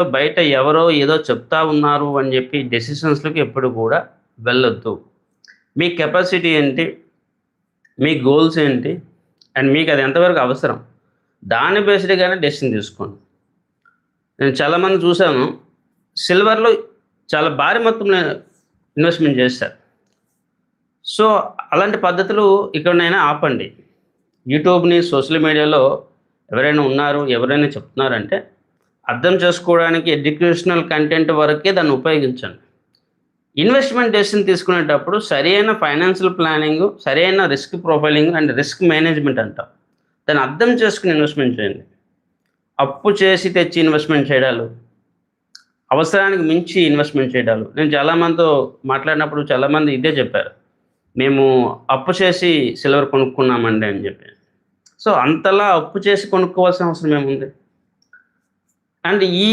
బయట ఎవరో ఏదో చెప్తా ఉన్నారు అని చెప్పి డెసిషన్స్‌లకి ఎప్పుడు కూడా వెళ్ళొద్దు. మీ కెపాసిటీ ఏంటి? మీ గోల్స్ ఏంటి? అండ్ మీకది ఎంతవరకు అవసరం? దాన్ని బేస్డ్‌గానే డెసిషన్ తీసుకోండి. నేను చాలామంది చూసాను. సిల్వర్‌లో చాలా భారీ మొత్తంలో ఇన్వెస్ట్‌మెంట్ చేశారు. సో, అలాంటి పద్ధతులు ఇకనైనా ఆపండి. యూట్యూబ్‌ని, సోషల్ మీడియాలో ఎవరైనా ఉన్నారు, ఎవరైనా చెప్తున్నారంటే అర్థం చేసుకోవడానికి ఎడ్యుకేషనల్ కంటెంట్ వరకే దాన్ని ఉపయోగించండి. ఇన్వెస్ట్‌మెంట్ డెసిషన్ తీసుకునేటప్పుడు సరైన ఫైనాన్షియల్ ప్లానింగు, సరైన risk profiling and risk management అంటాం. దాన్ని అర్థం చేసుకొని ఇన్వెస్ట్‌మెంట్ చేయండి. అప్పు చేసి తెచ్చి ఇన్వెస్ట్‌మెంట్ చేయడాలు, అవసరానికి మించి ఇన్వెస్ట్‌మెంట్ చేయడాలు. నేను చాలామందితో మాట్లాడినప్పుడు చాలామంది ఇదే చెప్పారు. మేము అప్పు చేసి సిల్వర్ కొనుక్కున్నామండి అని చెప్పి. సో, అంతలా అప్పు చేసి కొనుక్కోవాల్సిన అవసరం ఏముంది? అండ్ ఈ